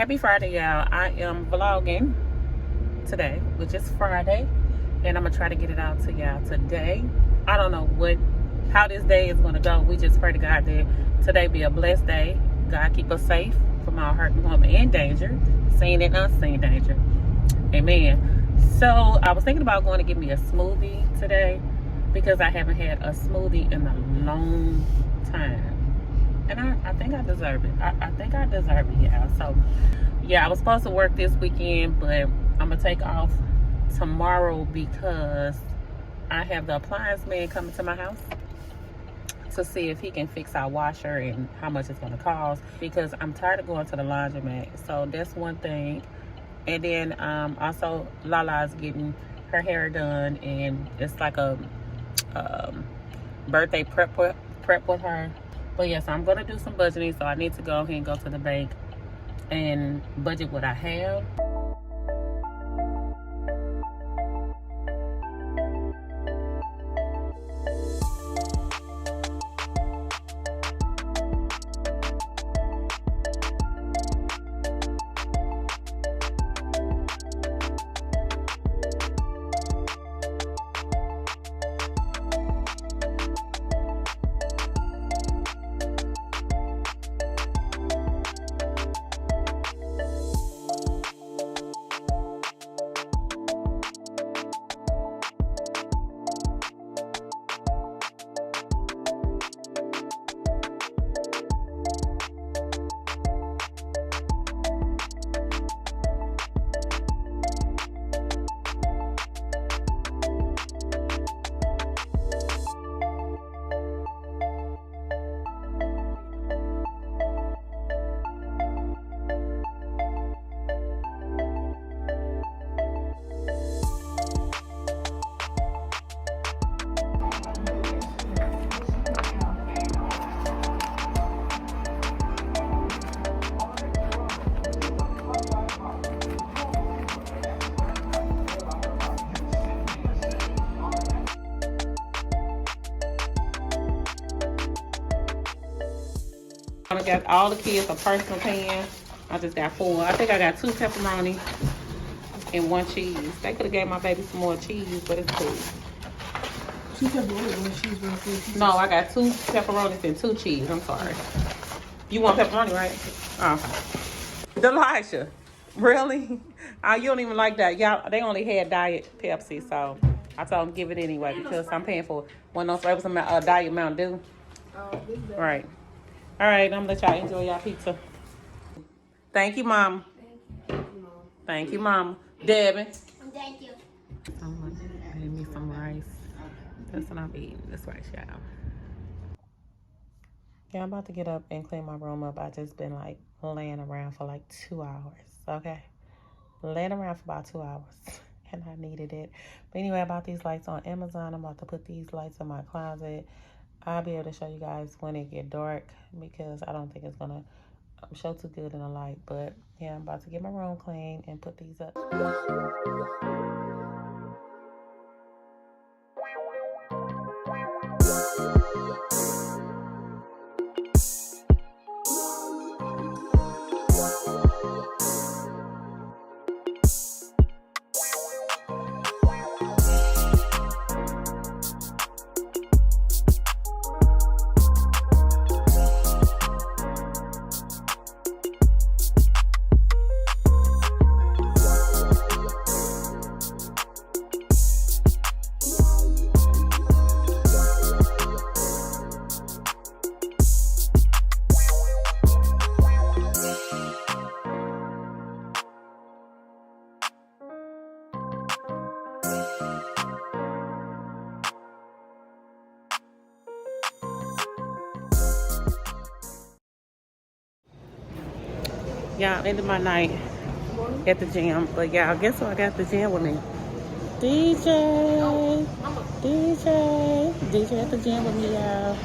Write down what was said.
Happy Friday, y'all. I am vlogging today, which is Friday, and I'm gonna try to get it out to y'all today. I don't know how this day is gonna go. We just pray to God that today be a blessed day. God keep us safe from all hurt, harm, and danger, seen and unseen danger. Amen. So I was thinking about going to get me a smoothie today because I haven't had a smoothie in a long time. And I think I deserve it. I think I deserve it, yeah. So, yeah, I was supposed to work this weekend, but I'm going to take off tomorrow because I have the appliance man coming to my house to see if he can fix our washer and how much it's going to cost, because I'm tired of going to the laundromat. So that's one thing. And then also Lala's getting her hair done, and it's like a birthday prep with her. But yes, I'm gonna do some budgeting, so I need to go ahead and go to the bank and budget what I have. I got all the kids a personal pan. I just got 4. I think I got 2 pepperoni and 1 cheese. They could have gave my baby some more cheese, but it's cool. 2 pepperoni and 1 cheese real quick. No, I got 2 pepperonis and 2 cheese. I'm sorry. You want pepperoni, right? Oh. Delisha, really? Oh, you don't even like that. Y'all, they only had Diet Pepsi, so I told them give it anyway because I'm paying for one of those flavors of Diet Mountain Dew. Right. All right, I'm gonna let y'all enjoy y'all pizza. Thank you, Mom. Thank you, Mom. Devin. Thank you. I need me some rice. That's what I'm eating. This rice, y'all. Yeah, I'm about to get up and clean my room up. I just been like laying around for like 2 hours. Okay, laying around for about 2 hours, and I needed it. But anyway, I bought these lights on Amazon. I'm about to put these lights in my closet. I'll be able to show you guys when it get dark because I don't think it's gonna show too good in the light. But yeah, I'm about to get my room clean and put these up. Y'all, ended my night at the gym. But y'all, guess who I got at the gym with me? DJ at the gym with me, y'all.